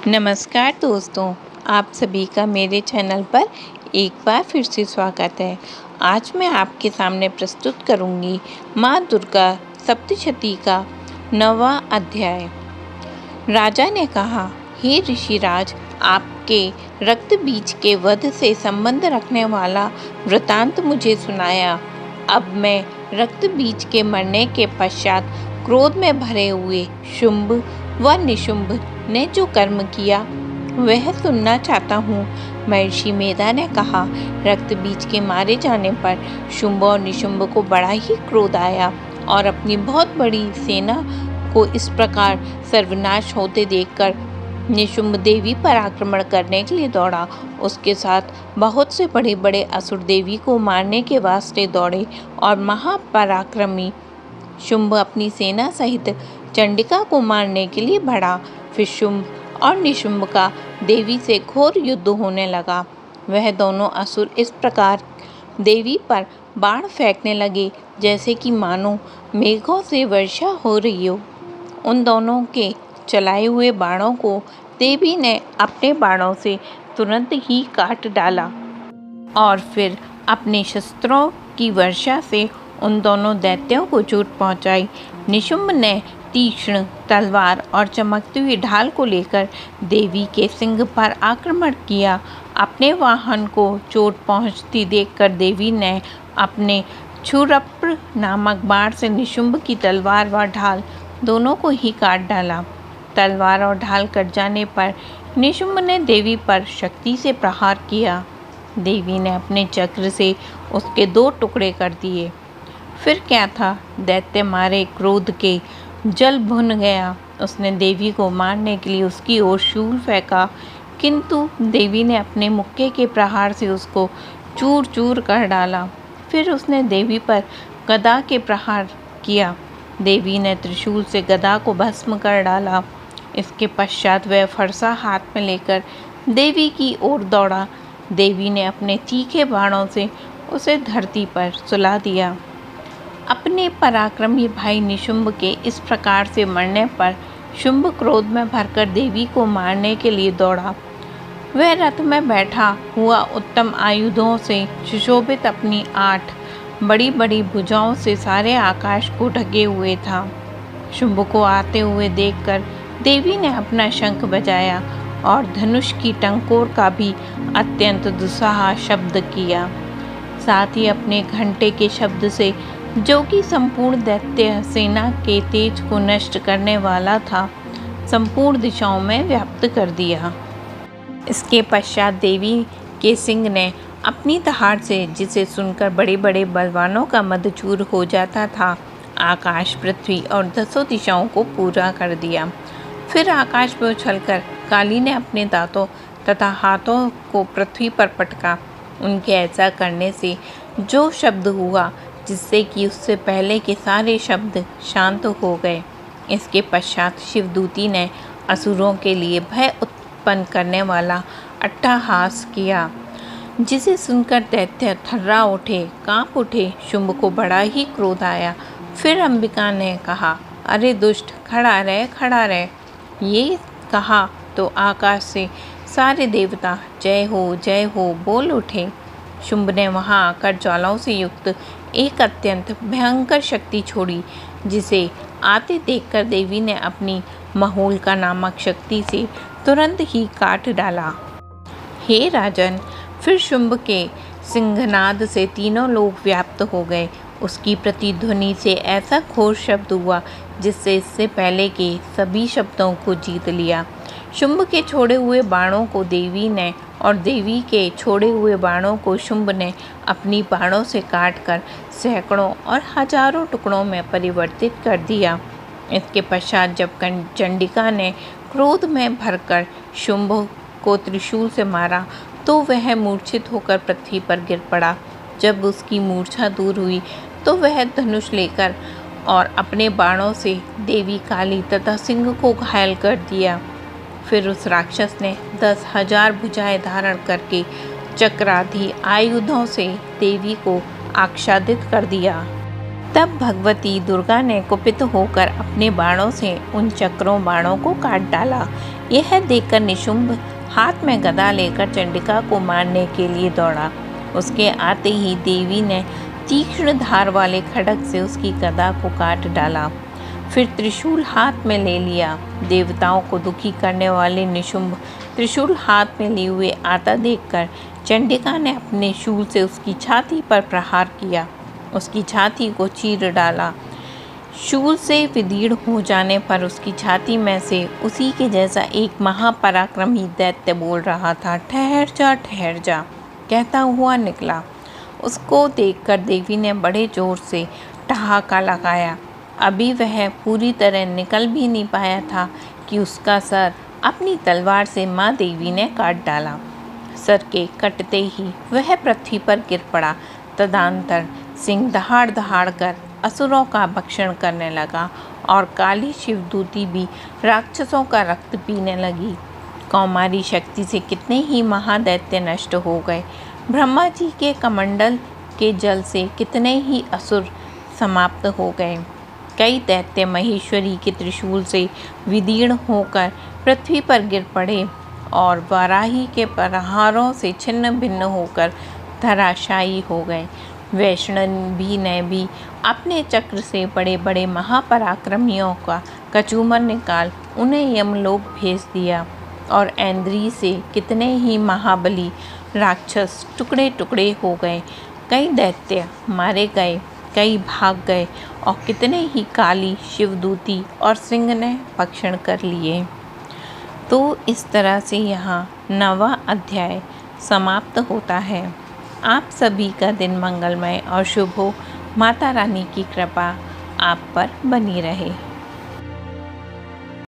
नमस्कार दोस्तों, आप सभी का मेरे चैनल पर एक बार फिर से स्वागत है। आज मैं आपके सामने प्रस्तुत करूंगी माँ दुर्गा सप्तशती का 9वां अध्याय। राजा ने कहा, हे ऋषिराज, आपके रक्त बीज के वध से संबंध रखने वाला वृतांत मुझे सुनाया। अब मैं रक्त बीज के मरने के पश्चात क्रोध में भरे हुए शुंभ व निशुंभ ने जो कर्म किया वह सुनना चाहता हूँ। महर्षि मेधा ने कहा, रक्त बीज के मारे जाने पर शुंभ और निशुंभ को बड़ा ही क्रोध आया और अपनी बहुत बड़ी सेना को इस प्रकार सर्वनाश होते देखकर निशुंभ देवी पर आक्रमण करने के लिए दौड़ा। उसके साथ बहुत से बड़े बड़े असुर देवी को मारने के वास्ते दौड़े और महापराक्रमी शुंभ अपनी सेना सहित चंडिका को मारने के लिए बढ़ा। फिर शुंभ और निशुंभ का देवी से घोर युद्ध होने लगा। वह दोनों असुर इस प्रकार देवी पर बाण फेंकने लगे जैसे कि मानो मेघों से वर्षा हो रही हो। उन दोनों के चलाए हुए बाणों को देवी ने अपने बाणों से तुरंत ही काट डाला और फिर अपने शस्त्रों की वर्षा से उन दोनों दैत्यों को चोट पहुंचाई। निशुंभ ने तीक्ष्ण तलवार और चमकती हुई ढाल को लेकर देवी के सिंह पर आक्रमण किया। अपने वाहन को चोट पहुंचती देखकर देवी ने अपने क्षुरप्र नामक बाण से निशुंभ की तलवार व ढाल दोनों को ही काट डाला। तलवार और ढाल कट जाने पर निशुंभ ने देवी पर शक्ति से प्रहार किया। देवी ने अपने चक्र से उसके 2 टुकड़े कर दिए। फिर क्या था, दैत्य मारे क्रोध के जल भुन गया। उसने देवी को मारने के लिए उसकी ओर शूल फेंका, किंतु देवी ने अपने मुक्के के प्रहार से उसको चूर चूर कर डाला। फिर उसने देवी पर गदा के प्रहार किया। देवी ने त्रिशूल से गदा को भस्म कर डाला। इसके पश्चात वह फरसा हाथ में लेकर देवी की ओर दौड़ा। देवी ने अपने तीखे बाणों से उसे धरती पर सुला दिया। अपने पराक्रमी भाई निशुंभ के इस प्रकार से मरने पर शुंभ क्रोध में भरकर देवी को मारने के लिए दौड़ा। वह रथ में बैठा हुआ उत्तम आयुधों से सुशोभित अपनी 8 बड़ी बड़ी भुजाओं से सारे आकाश को ढके हुए था। शुंभ को आते हुए देखकर देवी ने अपना शंख बजाया और धनुष की टंकोर का भी अत्यंत दुस्साह शब्द किया। साथ ही अपने घंटे के शब्द से, जो कि संपूर्ण दैत्य सेना के तेज को नष्ट करने वाला था, संपूर्ण दिशाओं में व्याप्त कर दिया। इसके पश्चात देवी के सिंह ने अपनी दहाड़ से, जिसे सुनकर बड़े बड़े बलवानों का मदचूर हो जाता था, आकाश, पृथ्वी और 10 दिशाओं को पूरा कर दिया। फिर आकाश में उछलकर काली ने अपने दांतों तथा हाथों को पृथ्वी पर पटका। उनके ऐसा करने से जो शब्द हुआ, जिससे कि उससे पहले के सारे शब्द शांत हो गए। इसके पश्चात शिवदूती ने असुरों के लिए भय उत्पन्न करने वाला अट्टहास किया, जिसे सुनकर दैत्य थर्रा उठे, कांप उठे। शुंभ को बड़ा ही क्रोध आया। फिर अंबिका ने कहा, अरे दुष्ट, खड़ा रह, खड़ा रह। ये कहा तो आकाश से सारे देवता जय हो बोल उठे। शुंभ ने वहां आकर ज्वालाओं से युक्त एक अत्यंत भयंकर शक्ति छोड़ी, जिसे आते देखकर देवी ने अपनी महोल्का नामक शक्ति से तुरंत ही काट डाला। हे राजन, फिर शुंभ के सिंहनाद से तीनों लोग व्याप्त हो गए। उसकी प्रतिध्वनि से ऐसा घोर शब्द हुआ, जिससे इससे पहले के सभी शब्दों को जीत लिया। शुंभ के छोड़े हुए बाणों को देवी ने और देवी के छोड़े हुए बाणों को शुंभ ने अपनी बाणों से काटकर सैकड़ों और हजारों टुकड़ों में परिवर्तित कर दिया। इसके पश्चात जब चंडिका ने क्रोध में भरकर शुंभ को त्रिशूल से मारा, तो वह मूर्छित होकर पृथ्वी पर गिर पड़ा। जब उसकी मूर्छा दूर हुई तो वह धनुष लेकर और अपने बाणों से देवी काली तथा सिंह को घायल कर दिया। फिर उस राक्षस ने 10,000 भुजाएं धारण करके चक्रादि आयुधों से देवी को आच्छादित कर दिया। तब भगवती दुर्गा ने कुपित होकर अपने बाणों से उन चक्रों बाणों को काट डाला। यह देखकर निशुंभ हाथ में गदा लेकर चंडिका को मारने के लिए दौड़ा। उसके आते ही देवी ने तीक्ष्ण धार वाले खड्ग से उसकी गदा को काट डाला। फिर त्रिशूल हाथ में ले लिया। देवताओं को दुखी करने वाले निशुंभ त्रिशूल हाथ में लिए हुए आता देखकर चंडिका ने अपने शूल से उसकी छाती पर प्रहार किया। उसकी छाती को चीर डाला। शूल से विदीर्ण हो जाने पर उसकी छाती में से उसी के जैसा एक महापराक्रमी दैत्य बोल रहा था, ठहर जा कहता हुआ निकला। उसको देखकर देवी ने बड़े जोर से ठहाका लगाया। अभी वह पूरी तरह निकल भी नहीं पाया था कि उसका सर अपनी तलवार से माँ देवी ने काट डाला। सर के कटते ही वह पृथ्वी पर गिर पड़ा। तदनंतर सिंह दहाड़ दहाड़ कर असुरों का भक्षण करने लगा और काली शिवदूती भी राक्षसों का रक्त पीने लगी। कौमारी शक्ति से कितने ही महादैत्य नष्ट हो गए। ब्रह्मा जी के कमंडल के जल से कितने ही असुर समाप्त हो गए। कई दैत्य महेश्वरी के त्रिशूल से विदीर्ण होकर पृथ्वी पर गिर पड़े और वाराही के प्रहारों से छिन्न भिन्न होकर धराशायी हो गए। वैष्णवी ने भी अपने चक्र से बड़े बड़े महापराक्रमियों का कचूमर निकाल उन्हें यमलोक भेज दिया और ऐन्द्री से कितने ही महाबली राक्षस टुकड़े टुकड़े हो गए। कई दैत्य मारे गए, कई भाग गए और कितने ही काली शिवदूती और सिंह ने भक्षण कर लिए। तो इस तरह से यहाँ 9वां अध्याय समाप्त होता है। आप सभी का दिन मंगलमय और शुभ हो। माता रानी की कृपा आप पर बनी रहे।